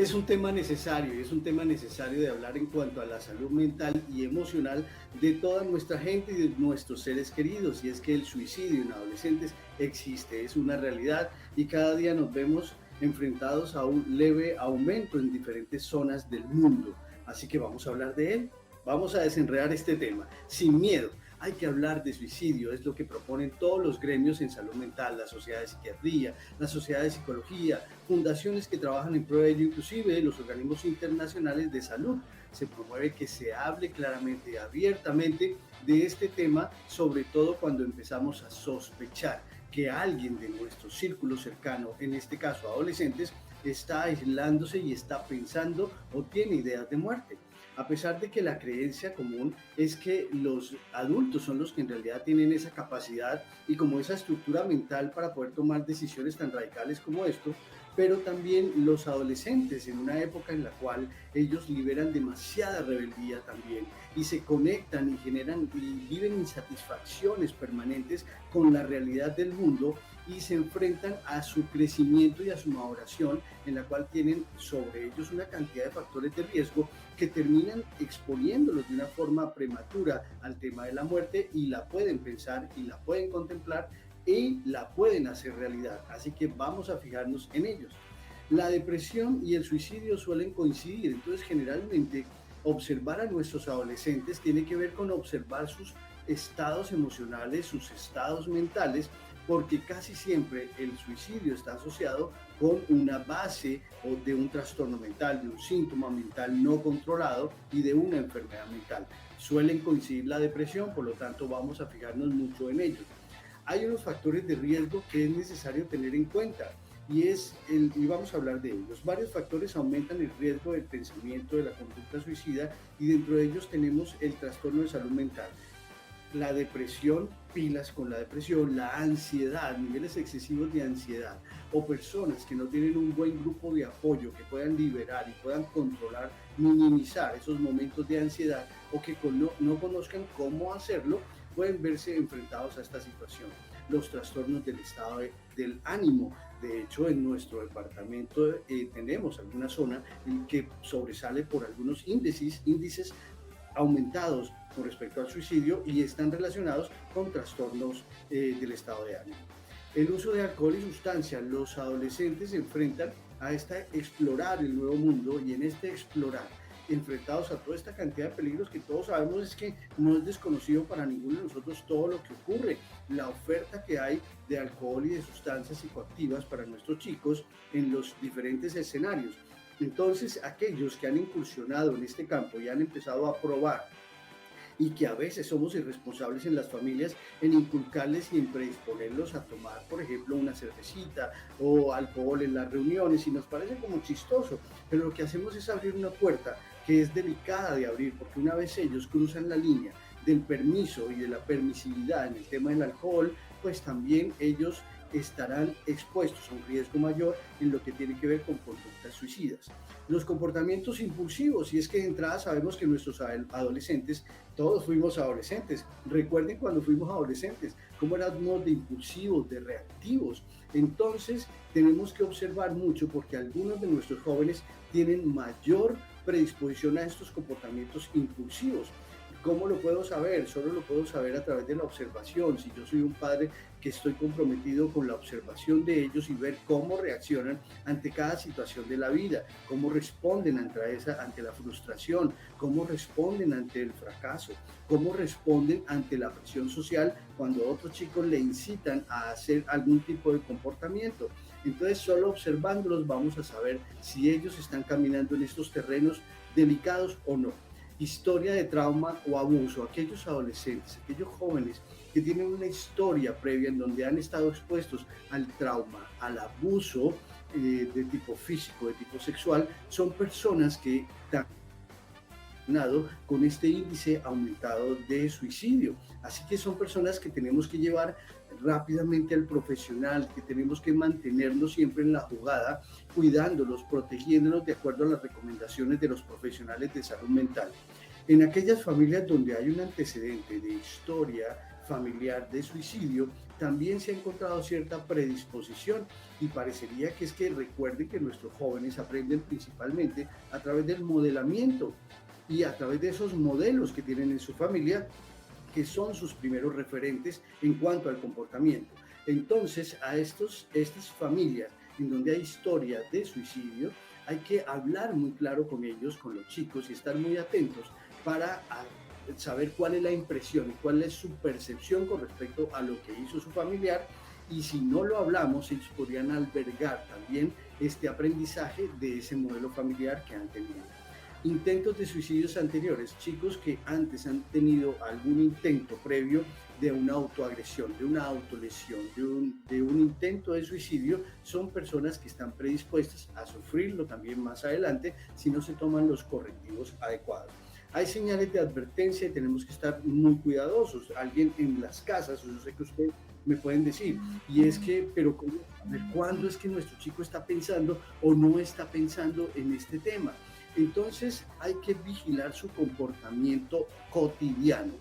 Es un tema necesario, es un tema necesario de hablar en cuanto a la salud mental y emocional de toda nuestra gente y de nuestros seres queridos. Y es que el suicidio en adolescentes existe, es una realidad y cada día nos vemos enfrentados a un leve aumento en diferentes zonas del mundo. Así que vamos a hablar de él, vamos a desenredar este tema sin miedo. Hay que hablar de suicidio, es lo que proponen todos los gremios en salud mental, la sociedad de psiquiatría, la sociedad de psicología, fundaciones que trabajan en pro de ello, inclusive los organismos internacionales de salud. Se promueve que se hable claramente y abiertamente de este tema, sobre todo cuando empezamos a sospechar que alguien de nuestro círculo cercano, en este caso adolescentes, está aislándose y está pensando o tiene ideas de muerte. A pesar de que la creencia común es que los adultos son los que en realidad tienen esa capacidad y como esa estructura mental para poder tomar decisiones tan radicales como esto, pero también los adolescentes en una época en la cual ellos liberan demasiada rebeldía también y se conectan y generan y viven insatisfacciones permanentes con la realidad del mundo y se enfrentan a su crecimiento y a su maduración, en la cual tienen sobre ellos una cantidad de factores de riesgo que terminan exponiéndolos de una forma prematura al tema de la muerte y la pueden pensar y la pueden contemplar y la pueden hacer realidad. Así que vamos a fijarnos en ellos. La depresión y el suicidio suelen coincidir, entonces generalmente observar a nuestros adolescentes tiene que ver con observar sus estados emocionales, sus estados mentales, porque casi siempre el suicidio está asociado con una base o de un trastorno mental, de un síntoma mental no controlado y de una enfermedad mental. Suelen coincidir la depresión, por lo tanto vamos a fijarnos mucho en ellos. Hay unos factores de riesgo que es necesario tener en cuenta y vamos a hablar de ellos. Varios factores aumentan el riesgo del pensamiento de la conducta suicida y dentro de ellos tenemos el trastorno de salud mental, la depresión, pilas con la depresión, la ansiedad, niveles excesivos de ansiedad o personas que no tienen un buen grupo de apoyo que puedan liberar y puedan controlar, minimizar esos momentos de ansiedad o que no conozcan cómo hacerlo, pueden verse enfrentados a esta situación. Los trastornos del estado del ánimo. De hecho, en nuestro departamento tenemos alguna zona en que sobresale por algunos índices aumentados con respecto al suicidio y están relacionados con trastornos del estado de ánimo. El uso de alcohol y sustancias, los adolescentes se enfrentan a explorar el nuevo mundo y en este explorar, enfrentados a toda esta cantidad de peligros que todos sabemos es que no es desconocido para ninguno de nosotros todo lo que ocurre, la oferta que hay de alcohol y de sustancias psicoactivas para nuestros chicos en los diferentes escenarios. Entonces, aquellos que han incursionado en este campo y han empezado a probar y que a veces somos irresponsables en las familias en inculcarles y en predisponerlos a tomar, por ejemplo, una cervecita o alcohol en las reuniones y nos parece como chistoso, pero lo que hacemos es abrir una puerta que es delicada de abrir porque una vez ellos cruzan la línea del permiso y de la permisividad en el tema del alcohol, pues también ellos estarán expuestos a un riesgo mayor en lo que tiene que ver con conductas suicidas. Los comportamientos impulsivos, y es que de entrada sabemos que nuestros adolescentes, todos fuimos adolescentes, recuerden cuando fuimos adolescentes, cómo éramos de impulsivos, de reactivos, entonces tenemos que observar mucho porque algunos de nuestros jóvenes tienen mayor predisposición a estos comportamientos impulsivos. ¿Cómo lo puedo saber? Solo lo puedo saber a través de la observación. Si yo soy un padre que estoy comprometido con la observación de ellos y ver cómo reaccionan ante cada situación de la vida, cómo responden ante la frustración, cómo responden ante el fracaso, cómo responden ante la presión social cuando otros chicos le incitan a hacer algún tipo de comportamiento. Entonces, solo observándolos vamos a saber si ellos están caminando en estos terrenos delicados o no. Historia de trauma o abuso, aquellos adolescentes, aquellos jóvenes que tienen una historia previa en donde han estado expuestos al trauma, al abuso de tipo físico, de tipo sexual, son personas que con este índice aumentado de suicidio. Así que son personas que tenemos que llevar rápidamente al profesional, que tenemos que mantenernos siempre en la jugada, cuidándolos, protegiéndolos de acuerdo a las recomendaciones de los profesionales de salud mental. En aquellas familias donde hay un antecedente de historia familiar de suicidio, también se ha encontrado cierta predisposición y parecería que es que recuerden que nuestros jóvenes aprenden principalmente a través del modelamiento y a través de esos modelos que tienen en su familia, que son sus primeros referentes en cuanto al comportamiento. Entonces, estas familias en donde hay historias de suicidio, hay que hablar muy claro con ellos, con los chicos, y estar muy atentos para saber cuál es la impresión y cuál es su percepción con respecto a lo que hizo su familiar. Y si no lo hablamos, ellos podrían albergar también este aprendizaje de ese modelo familiar que han tenido. Intentos de suicidios anteriores, chicos que antes han tenido algún intento previo de una autoagresión, de una autolesión, de un intento de suicidio, son personas que están predispuestas a sufrirlo también más adelante si no se toman los correctivos adecuados. Hay señales de advertencia y tenemos que estar muy cuidadosos. Alguien en las casas, yo sé que ustedes me pueden decir, y es que, pero ¿cuándo es que nuestro chico está pensando o no está pensando en este tema? Entonces hay que vigilar su comportamiento cotidiano.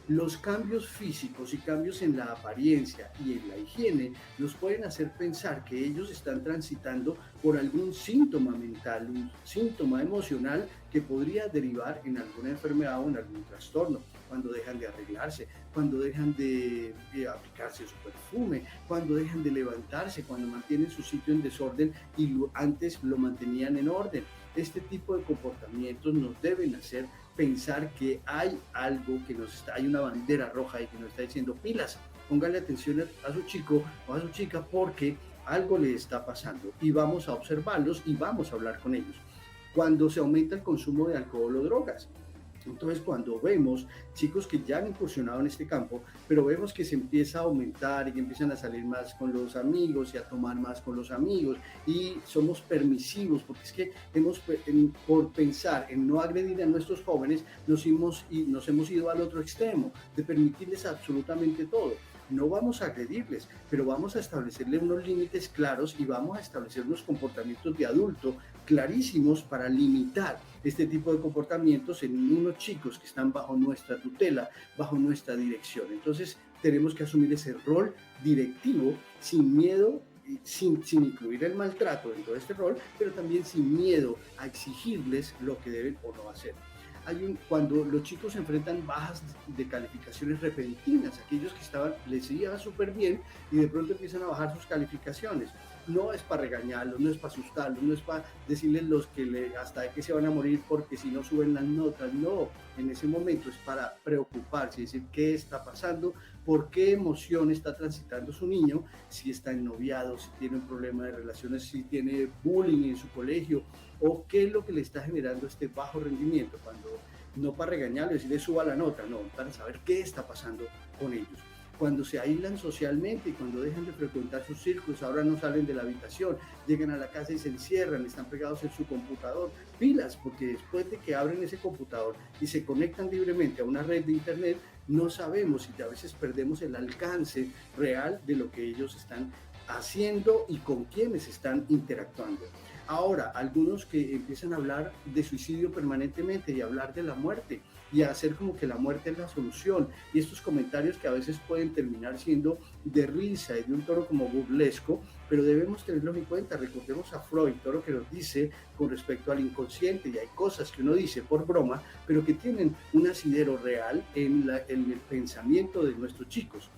Los cambios físicos y cambios en la apariencia y en la higiene nos pueden hacer pensar que ellos están transitando por algún síntoma mental, un síntoma emocional que podría derivar en alguna enfermedad o en algún trastorno. Cuando dejan de arreglarse, cuando dejan de aplicarse su perfume, cuando dejan de levantarse, cuando mantienen su sitio en desorden y antes lo mantenían en orden. Este tipo de comportamientos nos deben hacer pensar que hay algo que hay una bandera roja y que nos está diciendo pilas, póngale atención a su chico o a su chica porque algo le está pasando y vamos a observarlos y vamos a hablar con ellos. Cuando se aumenta el consumo de alcohol o drogas, entonces, cuando vemos chicos que ya han incursionado en este campo, pero vemos que se empieza a aumentar y que empiezan a salir más con los amigos y a tomar más con los amigos y somos permisivos, porque es que por pensar en no agredir a nuestros jóvenes, nos hemos ido al otro extremo, de permitirles absolutamente todo. No vamos a agredirles, pero vamos a establecerle unos límites claros y vamos a establecer unos comportamientos de adulto clarísimos para limitar este tipo de comportamientos en unos chicos que están bajo nuestra tutela, bajo nuestra dirección. Entonces tenemos que asumir ese rol directivo sin miedo, sin incluir el maltrato en todo este rol, pero también sin miedo a exigirles lo que deben o no hacer. Cuando los chicos se enfrentan bajas de calificaciones repentinas, aquellos que les iba súper bien y de pronto empiezan a bajar sus calificaciones, no es para regañarlos, no es para asustarlos, no es para decirles hasta que se van a morir porque si no suben las notas, no, en ese momento es para preocuparse, decir qué está pasando, por qué emoción está transitando su niño, si está ennoviado, si tiene un problema de relaciones, si tiene bullying en su colegio, o qué es lo que le está generando este bajo rendimiento, no para regañarlo y decirle suba la nota, no, para saber qué está pasando con ellos. Cuando se aíslan socialmente y cuando dejan de frecuentar sus círculos, ahora no salen de la habitación, llegan a la casa y se encierran, están pegados en su computador, pilas, porque después de que abren ese computador y se conectan libremente a una red de internet, no sabemos y a veces perdemos el alcance real de lo que ellos están haciendo y con quienes están interactuando. Ahora, algunos que empiezan a hablar de suicidio permanentemente y hablar de la muerte y a hacer como que la muerte es la solución. Y estos comentarios que a veces pueden terminar siendo de risa y de un tono como burlesco, pero debemos tenerlos en cuenta. Recordemos a Freud, todo lo que nos dice con respecto al inconsciente, y hay cosas que uno dice por broma, pero que tienen un asidero real en el pensamiento de nuestros chicos.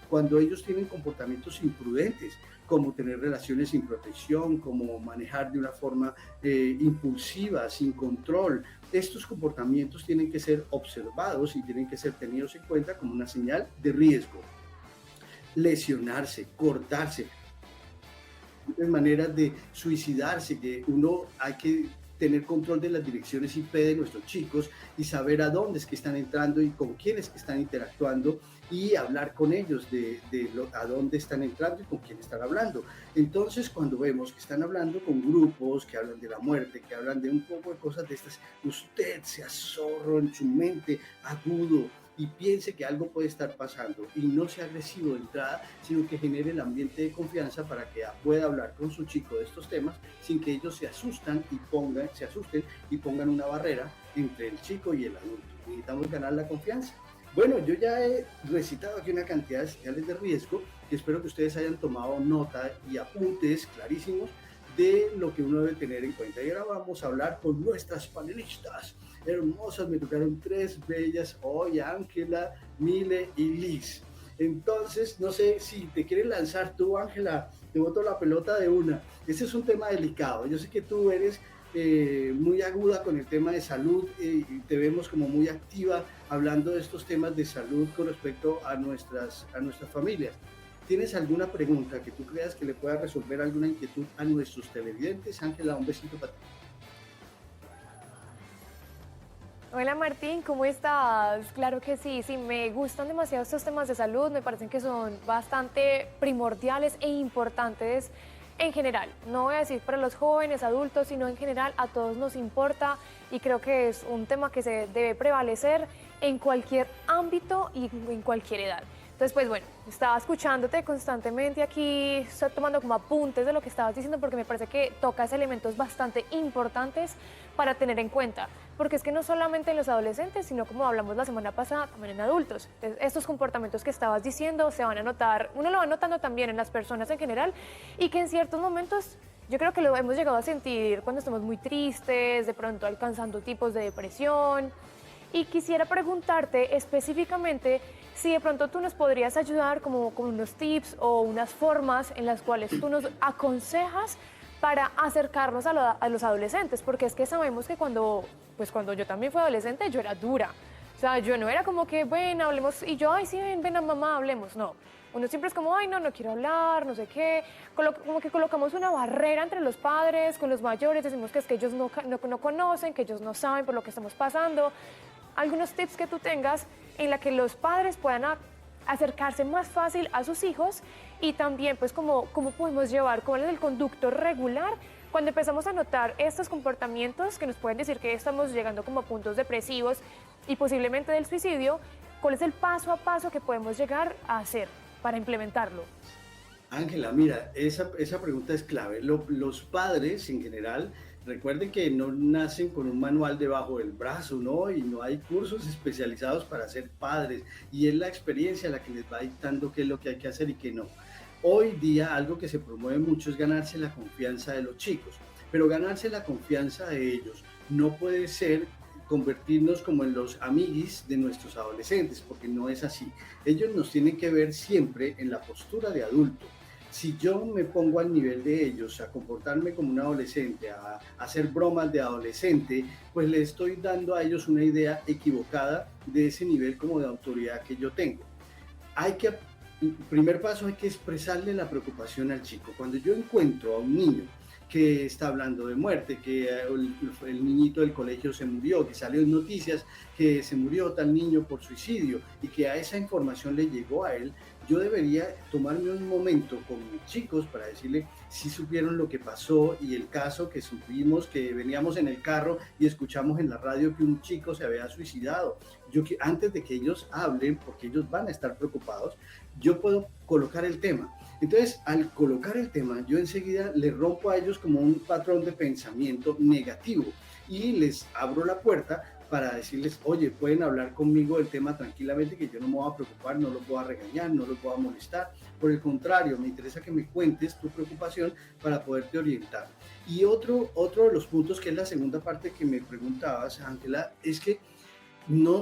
Cuando ellos tienen comportamientos imprudentes, como tener relaciones sin protección, como manejar de una forma impulsiva, sin control. Estos comportamientos tienen que ser observados y tienen que ser tenidos en cuenta como una señal de riesgo. Lesionarse, cortarse, maneras de suicidarse, que hay que tener control de las direcciones IP de nuestros chicos y saber a dónde es que están entrando y con quiénes que están interactuando y hablar con ellos a dónde están entrando y con quién están hablando. Entonces, cuando vemos que están hablando con grupos que hablan de la muerte, que hablan de un poco de cosas de estas, usted se azorro en su mente agudo y piense que algo puede estar pasando y no sea agresivo de entrada, sino que genere el ambiente de confianza para que pueda hablar con su chico de estos temas sin que ellos se asusten y pongan una barrera entre el chico y el adulto. Necesitamos ganar la confianza. Bueno, yo ya he recitado aquí una cantidad de señales de riesgo que espero que ustedes hayan tomado nota y apuntes clarísimos de lo que uno debe tener en cuenta. Y ahora vamos a hablar con nuestras panelistas hermosas. Me tocaron tres bellas hoy: Ángela, Mile y Liz. Entonces, no sé si te quieres lanzar tú, Ángela, te boto la pelota de una. Este es un tema delicado. Yo sé que tú eres muy aguda con el tema de salud y te vemos como muy activa hablando de estos temas de salud con respecto a nuestras familias. ¿Tienes alguna pregunta que tú creas que le pueda resolver alguna inquietud a nuestros televidentes? Ángela, un besito para ti. Hola Martín, ¿cómo estás? Claro que sí, sí, me gustan demasiado estos temas de salud, me parecen que son bastante primordiales e importantes en general. No voy a decir para los jóvenes, adultos, sino en general a todos nos importa y creo que es un tema que se debe prevalecer en cualquier ámbito y en cualquier edad. Entonces, pues bueno, estaba escuchándote constantemente aquí, estoy tomando como apuntes de lo que estabas diciendo porque me parece que tocas elementos bastante importantes para tener en cuenta. Porque es que no solamente en los adolescentes, sino como hablamos la semana pasada, también en adultos. Entonces, estos comportamientos que estabas diciendo se van a notar, uno lo va notando también en las personas en general y que en ciertos momentos yo creo que lo hemos llegado a sentir cuando estamos muy tristes, de pronto alcanzando tipos de depresión. Y quisiera preguntarte específicamente si de pronto tú nos podrías ayudar como con unos tips o unas formas en las cuales tú nos aconsejas para acercarnos a los adolescentes, porque es que sabemos que cuando yo también fui adolescente, yo era dura. O sea, yo no era como que, bueno, hablemos, y yo, ay, sí, ven a mamá, hablemos. No, uno siempre es como, ay, no quiero hablar, no sé qué. Como que colocamos una barrera entre los padres, con los mayores, decimos que es que ellos no conocen, que ellos no saben por lo que estamos pasando. Algunos tips que tú tengas en la que los padres puedan acercarse más fácil a sus hijos y también pues cómo podemos llevar, cuál es el conducto regular cuando empezamos a notar estos comportamientos que nos pueden decir que estamos llegando como a puntos depresivos y posiblemente del suicidio, cuál es el paso a paso que podemos llegar a hacer para implementarlo. Ángela, mira, esa pregunta es clave. Los padres en general, recuerden que no nacen con un manual debajo del brazo, ¿no? Y no hay cursos especializados para ser padres. Y es la experiencia la que les va dictando qué es lo que hay que hacer y qué no. Hoy día algo que se promueve mucho es ganarse la confianza de los chicos. Pero ganarse la confianza de ellos no puede ser convertirnos como en los amiguis de nuestros adolescentes, porque no es así. Ellos nos tienen que ver siempre en la postura de adulto. Si yo me pongo al nivel de ellos, a comportarme como un adolescente, a hacer bromas de adolescente, pues le estoy dando a ellos una idea equivocada de ese nivel como de autoridad que yo tengo. Hay que, primer paso, hay que expresarle la preocupación al chico. Cuando yo encuentro a un niño que está hablando de muerte, que el niñito del colegio se murió, que salió en noticias que se murió tal niño por suicidio y que a esa información le llegó a él, yo debería tomarme un momento con mis chicos para decirle si supieron lo que pasó y el caso que supimos, que veníamos en el carro y escuchamos en la radio que un chico se había suicidado. Antes de que ellos hablen, porque ellos van a estar preocupados, yo puedo colocar el tema. Entonces, al colocar el tema, yo enseguida les rompo a ellos como un patrón de pensamiento negativo y les abro la puerta para decirles, oye, pueden hablar conmigo del tema tranquilamente, que yo no me voy a preocupar, no los voy a regañar, no los voy a molestar. Por el contrario, me interesa que me cuentes tu preocupación para poderte orientar. Y otro de los puntos, que es la segunda parte que me preguntabas, Ángela, es que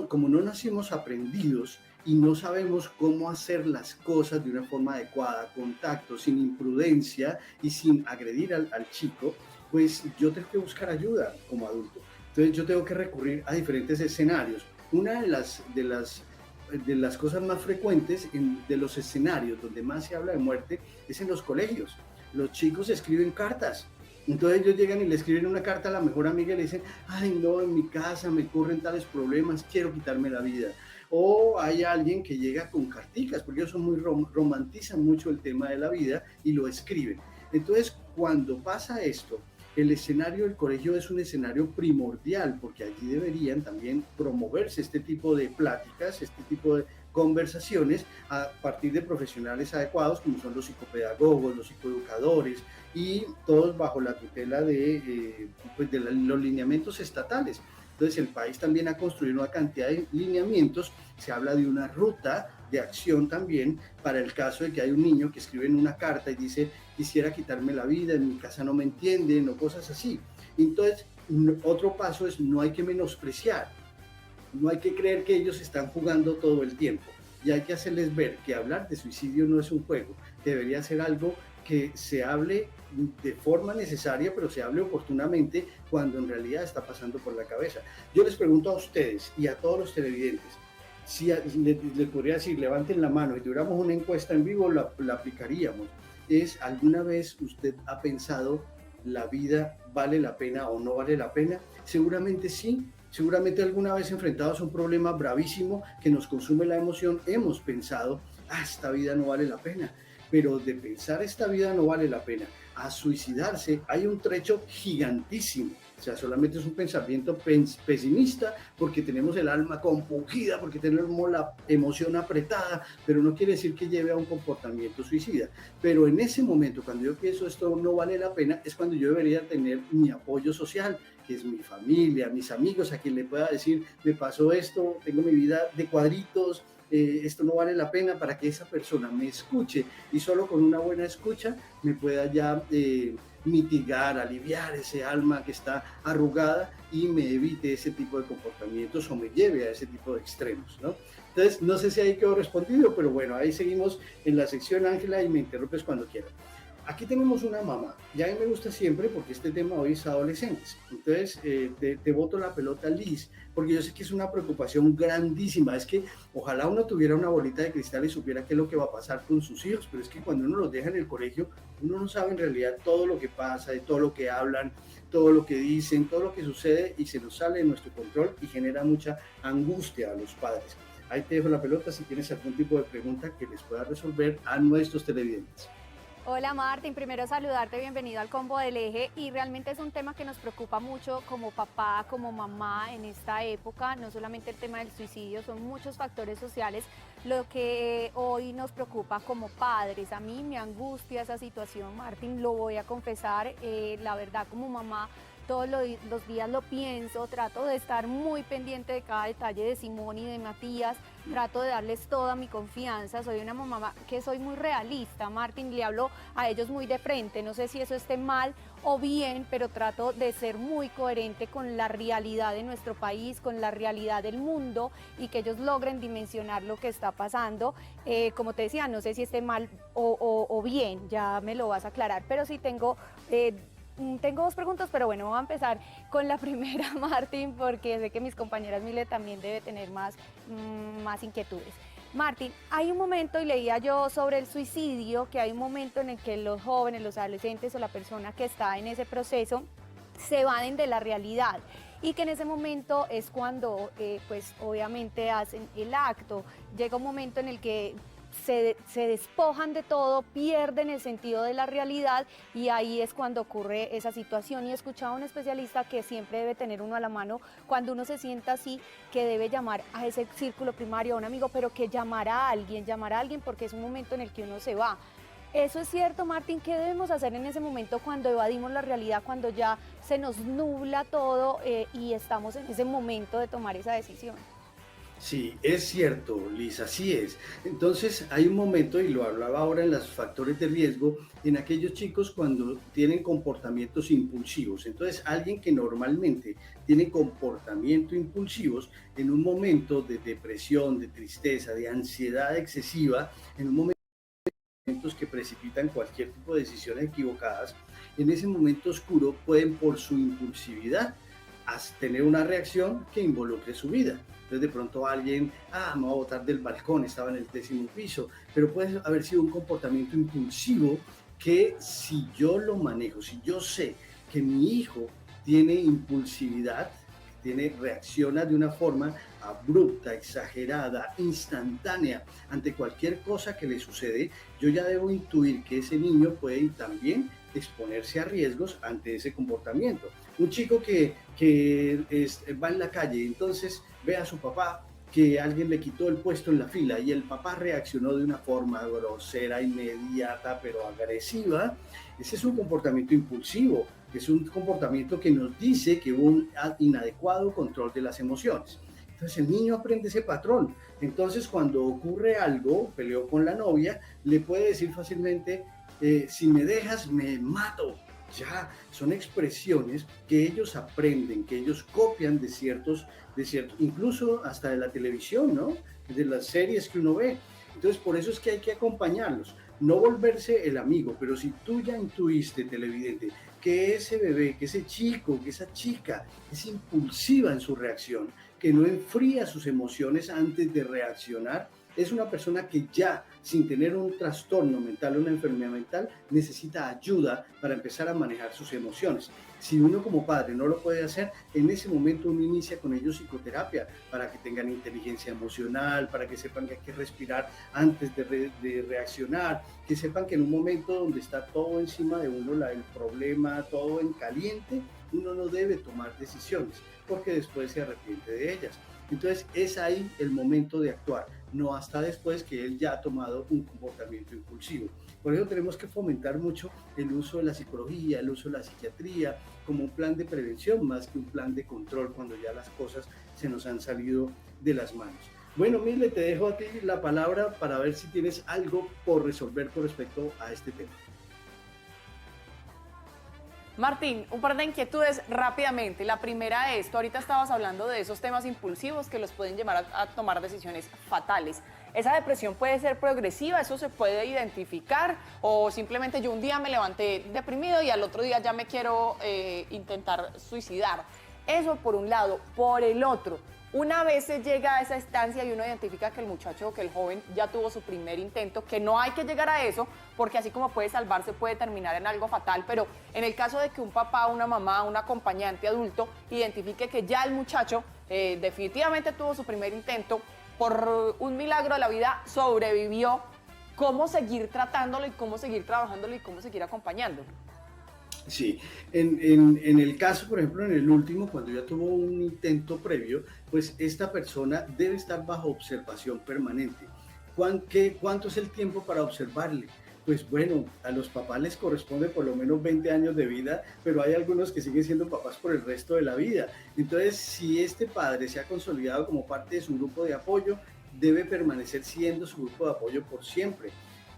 como no nacimos aprendidos y no sabemos cómo hacer las cosas de una forma adecuada, con tacto, sin imprudencia y sin agredir al chico, pues yo tengo que buscar ayuda como adulto. Entonces yo tengo que recurrir a diferentes escenarios. Una de las cosas más frecuentes de los escenarios donde más se habla de muerte es en los colegios. Los chicos escriben cartas. Entonces ellos llegan y le escriben una carta a la mejor amiga y le dicen, ay no, en mi casa me ocurren tales problemas, quiero quitarme la vida. O hay alguien que llega con carticas, porque ellos son muy romantizan mucho el tema de la vida y lo escriben. Entonces cuando pasa esto, el escenario del colegio es un escenario primordial, porque allí deberían también promoverse este tipo de pláticas, este tipo de conversaciones a partir de profesionales adecuados, como son los psicopedagogos, los psicoeducadores, y todos bajo la tutela de los lineamientos estatales. Entonces el país también ha construido una cantidad de lineamientos, se habla de una ruta de acción también para el caso de que hay un niño que escribe en una carta y dice quisiera quitarme la vida, en mi casa no me entienden o cosas así. Entonces otro paso es no hay que menospreciar, no hay que creer que ellos están jugando todo el tiempo y hay que hacerles ver que hablar de suicidio no es un juego, que debería ser algo que se hable de forma necesaria, pero se hable oportunamente cuando en realidad está pasando por la cabeza. Yo les pregunto a ustedes y a todos los televidentes, si les podría decir, levanten la mano y tuviéramos una encuesta en vivo, la aplicaríamos. ¿Es alguna vez usted ha pensado la vida vale la pena o no vale la pena? Seguramente sí. Seguramente alguna vez enfrentados a un problema bravísimo que nos consume la emoción, hemos pensado, esta vida no vale la pena. Pero de pensar esta vida no vale la pena a suicidarse hay un trecho gigantísimo. O sea, solamente es un pensamiento pesimista porque tenemos el alma compungida, porque tenemos la emoción apretada, pero no quiere decir que lleve a un comportamiento suicida. Pero en ese momento, cuando yo pienso esto no vale la pena, es cuando yo debería tener mi apoyo social, que es mi familia, mis amigos, a quien le pueda decir, me pasó esto, tengo mi vida de cuadritos, esto no vale la pena, para que esa persona me escuche y solo con una buena escucha me pueda ya mitigar, aliviar ese alma que está arrugada y me evite ese tipo de comportamientos o me lleve a ese tipo de extremos, ¿no? Entonces, no sé si ahí quedó respondido, pero bueno, ahí seguimos en la sección, Ángela, y me interrumpes cuando quieras. Aquí tenemos una mamá, y a mí me gusta siempre porque este tema hoy es adolescentes. Entonces, te boto la pelota, Liz, porque yo sé que es una preocupación grandísima. Es que ojalá uno tuviera una bolita de cristal y supiera qué es lo que va a pasar con sus hijos, pero es que cuando uno los deja en el colegio, uno no sabe en realidad todo lo que pasa, de todo lo que hablan, todo lo que dicen, todo lo que sucede y se nos sale de nuestro control y genera mucha angustia a los padres. Ahí te dejo la pelota si tienes algún tipo de pregunta que les pueda resolver a nuestros televidentes. Hola Martín, primero saludarte, bienvenido al Combo del Eje y realmente es un tema que nos preocupa mucho como papá, como mamá en esta época, no solamente el tema del suicidio, son muchos factores sociales lo que hoy nos preocupa como padres. A mí me angustia esa situación, Martín, lo voy a confesar, la verdad como mamá todos los días lo pienso, trato de estar muy pendiente de cada detalle de Simón y de Matías, trato de darles toda mi confianza, soy una mamá que soy muy realista, Martín, le hablo a ellos muy de frente, no sé si eso esté mal o bien, pero trato de ser muy coherente con la realidad de nuestro país, con la realidad del mundo y que ellos logren dimensionar lo que está pasando. Como te decía, no sé si esté mal o bien, ya me lo vas a aclarar, pero sí tengo dos preguntas, pero bueno, voy a empezar con la primera, Martín, porque sé que mis compañeras Mile también debe tener más inquietudes. Martín, hay un momento, y leía yo sobre el suicidio, que hay un momento en el que los jóvenes, los adolescentes o la persona que está en ese proceso se evaden de la realidad y que en ese momento es cuando, pues obviamente hacen el acto. Llega un momento en el que se despojan de todo, pierden el sentido de la realidad y ahí es cuando ocurre esa situación. Y he escuchado a un especialista que siempre debe tener uno a la mano cuando uno se sienta así, que debe llamar a ese círculo primario, a un amigo, pero que llamar a alguien porque es un momento en el que uno se va. ¿Eso es cierto, Martín? ¿Qué debemos hacer en ese momento cuando evadimos la realidad, cuando ya se nos nubla todo y estamos en ese momento de tomar esa decisión? Sí, es cierto, Liz, así es. Entonces hay un momento, y lo hablaba ahora en los factores de riesgo, en aquellos chicos cuando tienen comportamientos impulsivos. Entonces alguien que normalmente tiene comportamientos impulsivos, en un momento de depresión, de tristeza, de ansiedad excesiva, en un momento que precipitan cualquier tipo de decisiones equivocadas, en ese momento oscuro pueden por su impulsividad tener una reacción que involucre su vida. Entonces de pronto alguien, me voy a botar del balcón, estaba en el 10º piso, pero puede haber sido un comportamiento impulsivo que si yo lo manejo, si yo sé que mi hijo tiene impulsividad, reacciona de una forma abrupta, exagerada, instantánea ante cualquier cosa que le sucede, yo ya debo intuir que ese niño puede también exponerse a riesgos ante ese comportamiento. Un chico que va en la calle, entonces ve a su papá que alguien le quitó el puesto en la fila y el papá reaccionó de una forma grosera, inmediata, pero agresiva. Ese es un comportamiento impulsivo, es un comportamiento que nos dice que hubo un inadecuado control de las emociones. Entonces el niño aprende ese patrón. Entonces cuando ocurre algo, peleó con la novia, le puede decir fácilmente, si me dejas me mato. Ya, son expresiones que ellos aprenden, que ellos copian de ciertos, incluso hasta de la televisión, ¿no? De las series que uno ve. Entonces, por eso es que hay que acompañarlos, no volverse el amigo, pero si tú ya intuiste, televidente, que ese bebé, que ese chico, que esa chica es impulsiva en su reacción, que no enfría sus emociones antes de reaccionar, es una persona que ya, sin tener un trastorno mental, una enfermedad mental, necesita ayuda para empezar a manejar sus emociones. Si uno como padre no lo puede hacer, en ese momento uno inicia con ellos psicoterapia para que tengan inteligencia emocional, para que sepan que hay que respirar antes de reaccionar, que sepan que en un momento donde está todo encima de uno, el problema, todo en caliente, uno no debe tomar decisiones porque después se arrepiente de ellas. Entonces es ahí el momento de actuar, no hasta después que él ya ha tomado un comportamiento impulsivo. Por eso tenemos que fomentar mucho el uso de la psicología, el uso de la psiquiatría como un plan de prevención más que un plan de control cuando ya las cosas se nos han salido de las manos. Bueno, Mile, te dejo a ti la palabra para ver si tienes algo por resolver con respecto a este tema. Martín, un par de inquietudes rápidamente. La primera es, tú ahorita estabas hablando de esos temas impulsivos que los pueden llevar a tomar decisiones fatales. ¿Esa depresión puede ser progresiva? ¿Eso se puede identificar? ¿O simplemente yo un día me levanté deprimido y al otro día ya me quiero intentar suicidar? Eso por un lado. Por el otro, una vez se llega a esa instancia y uno identifica que el muchacho o que el joven ya tuvo su primer intento, que no hay que llegar a eso, porque así como puede salvarse, puede terminar en algo fatal, pero en el caso de que un papá, una mamá, un acompañante adulto identifique que ya el muchacho definitivamente tuvo su primer intento, por un milagro de la vida sobrevivió, ¿cómo seguir tratándolo y cómo seguir trabajándolo y cómo seguir acompañándolo? Sí, en el caso, por ejemplo, en el último, cuando ya tuvo un intento previo, pues esta persona debe estar bajo observación permanente. ¿Cuánto es el tiempo para observarle? Pues bueno, a los papás les corresponde por lo menos 20 años de vida, pero hay algunos que siguen siendo papás por el resto de la vida. Entonces, si este padre se ha consolidado como parte de su grupo de apoyo, debe permanecer siendo su grupo de apoyo por siempre.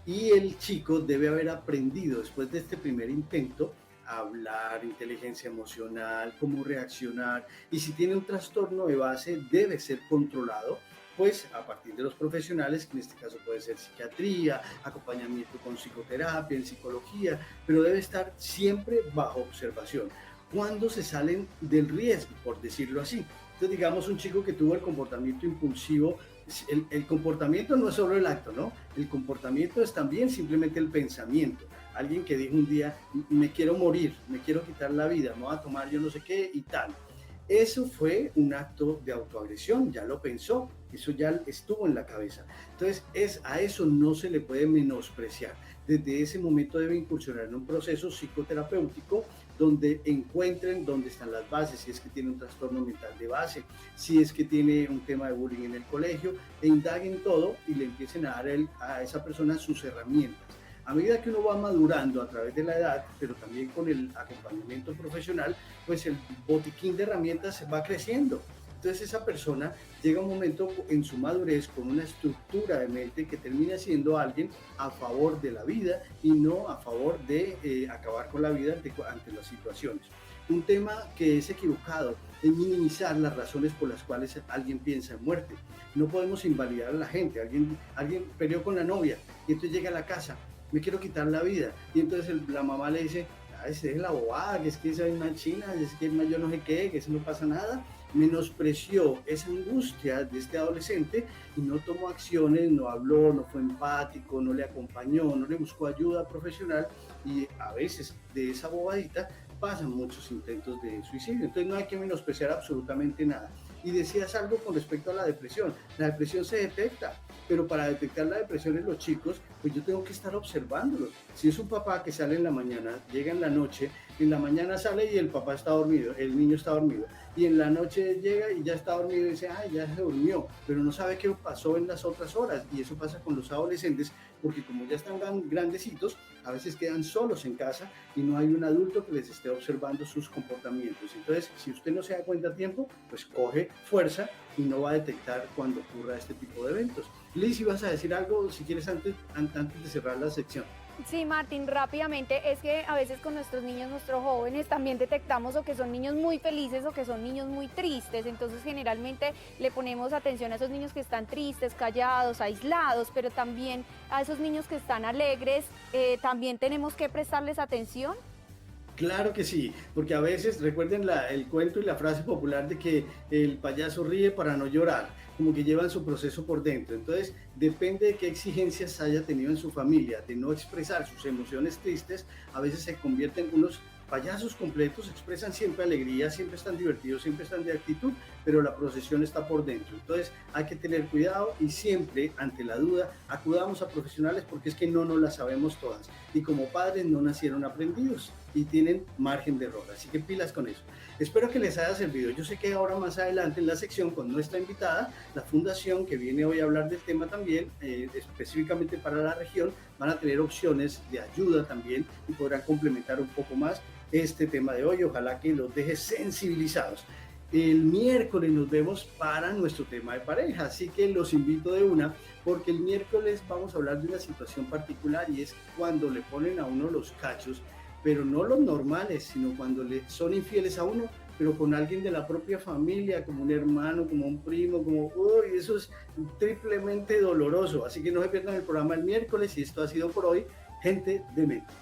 Y el chico debe haber aprendido después de este primer intento hablar, inteligencia emocional, cómo reaccionar, y si tiene un trastorno de base debe ser controlado, pues a partir de los profesionales, que en este caso puede ser psiquiatría, acompañamiento con psicoterapia, en psicología, pero debe estar siempre bajo observación. ¿Cuándo se salen del riesgo, por decirlo así? Entonces, digamos, un chico que tuvo el comportamiento impulsivo, el comportamiento no es solo el acto, ¿no? El comportamiento es también simplemente el pensamiento. Alguien que dijo un día, me quiero morir, me quiero quitar la vida, me voy a tomar yo no sé qué y tal. Eso fue un acto de autoagresión, ya lo pensó, eso ya estuvo en la cabeza. Entonces, a eso no se le puede menospreciar. Desde ese momento debe incursionar en un proceso psicoterapéutico donde encuentren dónde están las bases, si es que tiene un trastorno mental de base, si es que tiene un tema de bullying en el colegio, e indaguen todo y le empiecen a dar a esa persona sus herramientas. A medida que uno va madurando a través de la edad, pero también con el acompañamiento profesional, pues el botiquín de herramientas va creciendo. Entonces esa persona llega un momento en su madurez con una estructura de mente que termina siendo alguien a favor de la vida y no a favor de acabar con la vida ante las situaciones. Un tema que es equivocado es minimizar las razones por las cuales alguien piensa en muerte. No podemos invalidar a la gente. Alguien peleó con la novia y entonces llega a la casa, me quiero quitar la vida. Y entonces la mamá le dice, esa es la bobada, que es que esa es una china, es que yo no sé qué, que eso no pasa nada. Menospreció esa angustia de este adolescente y no tomó acciones, no habló, no fue empático, no le acompañó, no le buscó ayuda profesional y a veces de esa bobadita pasan muchos intentos de suicidio. Entonces no hay que menospreciar absolutamente nada. Y decías algo con respecto a la depresión. La depresión se detecta, pero para detectar la depresión en los chicos, pues yo tengo que estar observándolos. Si es un papá que sale en la mañana, llega en la noche en la mañana sale y el papá está dormido, el niño está dormido, y en la noche llega y ya está dormido y dice, ay, ya se durmió, pero no sabe qué pasó en las otras horas, y eso pasa con los adolescentes, porque como ya están grandecitos, a veces quedan solos en casa y no hay un adulto que les esté observando sus comportamientos. Entonces, si usted no se da cuenta a tiempo, pues coge fuerza y no va a detectar cuando ocurra este tipo de eventos. Liz, ¿vas a decir algo, si quieres, antes de cerrar la sección? Sí, Martín, rápidamente, es que a veces con nuestros niños, nuestros jóvenes, también detectamos o que son niños muy felices o que son niños muy tristes, entonces generalmente le ponemos atención a esos niños que están tristes, callados, aislados, pero también a esos niños que están alegres, también tenemos que prestarles atención. Claro que sí, porque a veces recuerden el cuento y la frase popular de que el payaso ríe para no llorar, como que llevan su proceso por dentro. Entonces, depende de qué exigencias haya tenido en su familia, de no expresar sus emociones tristes, a veces se convierten en unos payasos completos, expresan siempre alegría, siempre están divertidos, siempre están de actitud, pero la procesión está por dentro. Entonces hay que tener cuidado y siempre, ante la duda, acudamos a profesionales porque es que no nos las sabemos todas. Y como padres no nacieron aprendidos y tienen margen de error. Así que pilas con eso. Espero que les haya servido. Yo sé que ahora más adelante en la sección con nuestra invitada, la fundación que viene hoy a hablar del tema también, específicamente para la región, van a tener opciones de ayuda también y podrán complementar un poco más este tema de hoy. Ojalá que los deje sensibilizados. El miércoles nos vemos para nuestro tema de pareja, así que los invito de una, porque el miércoles vamos a hablar de una situación particular y es cuando le ponen a uno los cachos, pero no los normales, sino cuando le son infieles a uno, pero con alguien de la propia familia, como un hermano, como un primo, como, uy, eso es triplemente doloroso. Así que no se pierdan el programa el miércoles y esto ha sido por hoy, Gente de Mente.